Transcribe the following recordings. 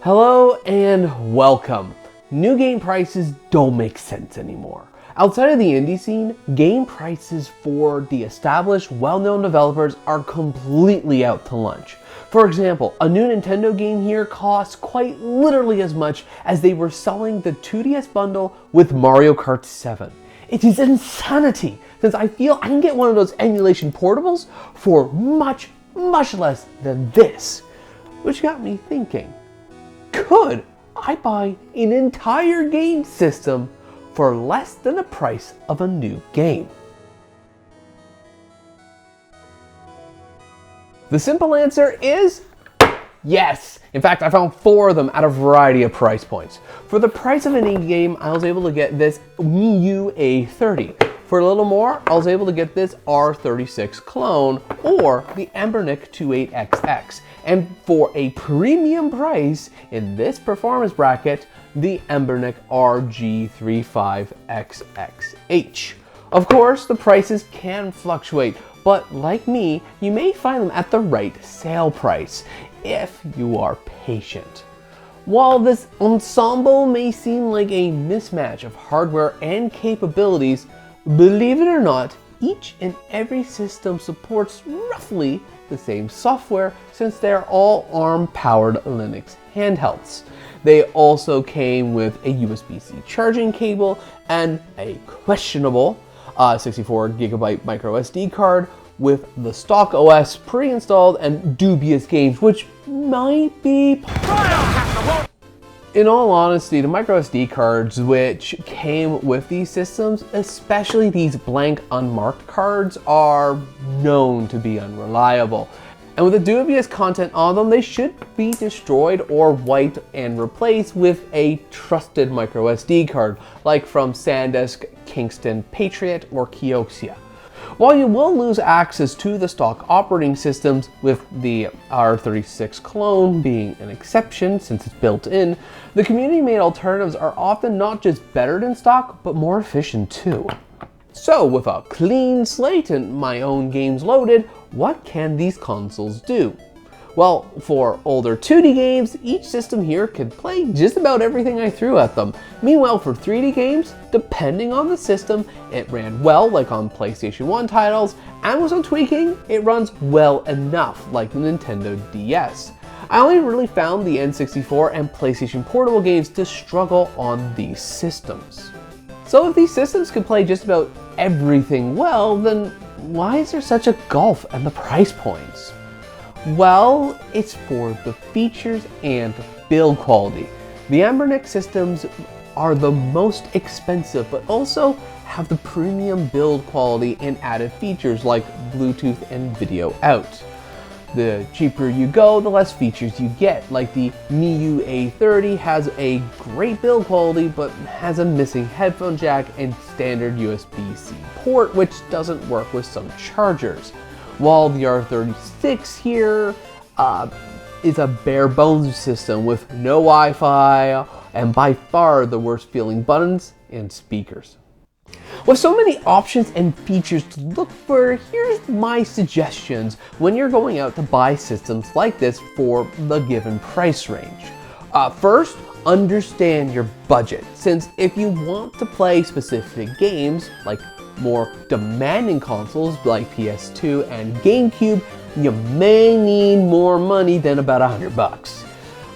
Hello and welcome. New game prices don't make sense anymore. Outside of the indie scene, game prices for the established, well-known developers are completely out to lunch. For example, a new Nintendo game here costs quite literally as much as they were selling the 2DS bundle with Mario Kart 7. It is insanity, since I feel I can get one of those emulation portables for much less than this. Which got me thinking, could I buy an entire game system for less than the price of a new game? The simple answer is yes. In fact, I found 4 of them at a variety of price points. For the price of an indie game, I was able to get this Wii U A30. For a little more, I was able to get this R36 clone or the Embernic 28XX. And for a premium price in this performance bracket, the Embernic RG35XXH. Of course, the prices can fluctuate, but like me, you may find them at the right sale price if you are patient. While this ensemble may seem like a mismatch of hardware and capabilities, believe it or not, each and every system supports roughly the same software since they are all ARM-powered Linux handhelds. They also came with a USB-C charging cable and a questionable 64GB micro SD card with the stock OS pre-installed and dubious games which might be... In all honesty, the micro SD cards which came with these systems, especially these blank unmarked cards, are known to be unreliable. And with the dubious content on them, they should be destroyed or wiped and replaced with a trusted micro SD card, like from SanDisk, Kingston, Patriot, or Kioxia. While you will lose access to the stock operating systems, with the R36 clone being an exception since it's built in, the community-made alternatives are often not just better than stock, but more efficient too. So with a clean slate and my own games loaded, what can these consoles do? Well, for older 2D games, each system here could play just about everything I threw at them. Meanwhile, for 3D games, depending on the system, it ran well, like on PlayStation 1 titles, and with some tweaking, it runs well enough, like the Nintendo DS. I only really found the N64 and PlayStation Portable games to struggle on these systems. So if these systems can play just about everything well, then why is there such a gulf in the price points? Well, it's for the features and build quality. The Embernic systems are the most expensive, but also have the premium build quality and added features like Bluetooth and video out. The cheaper you go, the less features you get, like the Wii U A30 has a great build quality, but has a missing headphone jack and standard USB-C port, which doesn't work with some chargers. While the R36 here is a bare bones system with no Wi-Fi and by far the worst feeling buttons and speakers. With so many options and features to look for, here's my suggestions when you're going out to buy systems like this for the given price range. First, understand your budget, since if you want to play specific games like more demanding consoles like PS2 and GameCube, you may need more money than about $100.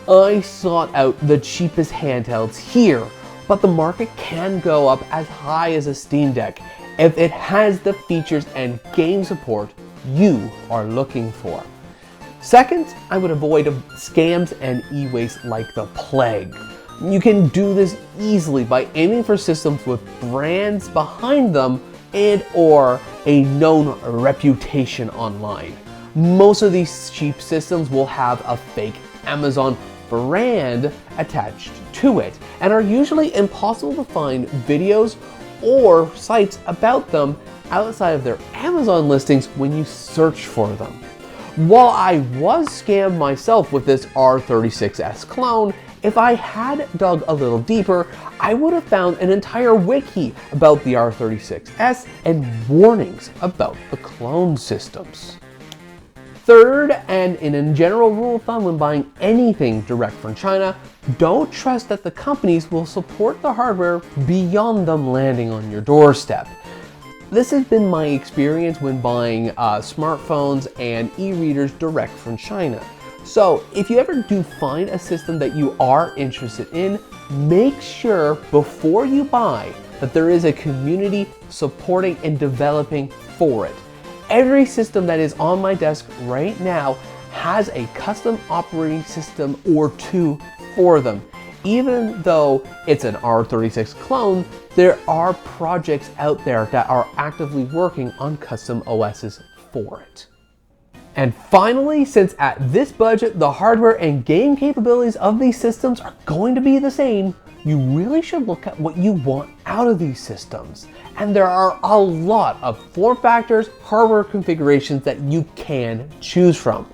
I sought out the cheapest handhelds here, but the market can go up as high as a Steam Deck if it has the features and game support you are looking for. Second, I would avoid scams and e-waste like the plague. You can do this easily by aiming for systems with brands behind them and or a known reputation online. Most of these cheap systems will have a fake Amazon brand attached to it and are usually impossible to find videos or sites about them outside of their Amazon listings when you search for them. While I was scammed myself with this R36S clone, if I had dug a little deeper, I would have found an entire wiki about the R36S and warnings about the clone systems. Third, and in a general rule of thumb when buying anything direct from China, don't trust that the companies will support the hardware beyond them landing on your doorstep. This has been my experience when buying smartphones and e-readers direct from China. So if you ever do find a system that you are interested in, make sure before you buy that there is a community supporting and developing for it. Every system that is on my desk right now has a custom operating system or two for them. Even though it's an R36 clone, there are projects out there that are actively working on custom OSs for it. And finally, since at this budget, the hardware and game capabilities of these systems are going to be the same, you really should look at what you want out of these systems. And there are a lot of form factors, hardware configurations that you can choose from.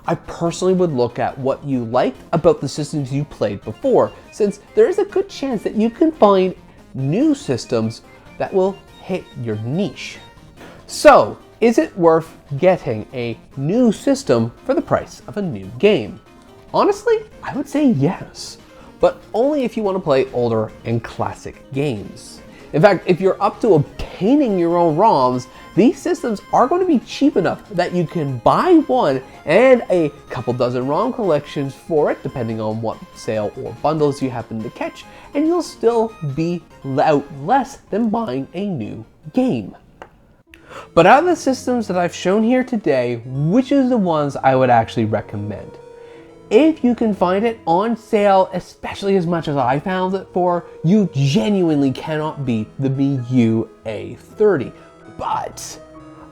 I personally would look at what you liked about the systems you played before, since there is a good chance that you can find new systems that will hit your niche. So, is it worth getting a new system for the price of a new game? Honestly, I would say yes, but only if you want to play older and classic games. In fact, if you're up to obtaining your own ROMs, these systems are going to be cheap enough that you can buy one and a couple dozen ROM collections for it, depending on what sale or bundles you happen to catch, and you'll still be out less than buying a new game. But out of the systems that I've shown here today, which is the ones I would actually recommend? If you can find it on sale, especially as much as I found it for, you genuinely cannot beat the Miu A30. But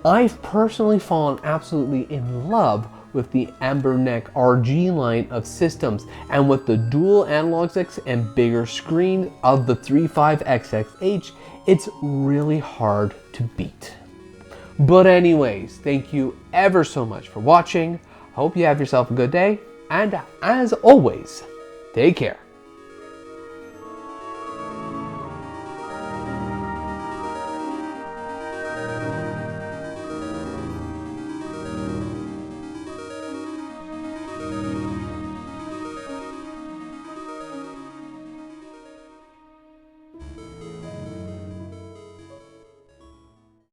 I've personally fallen absolutely in love with the Amberneck RG line of systems, and with the dual analog sticks and bigger screen of the 35XXH, it's really hard to beat. But anyways, thank you ever so much for watching. I hope you have yourself a good day. And as always, take care.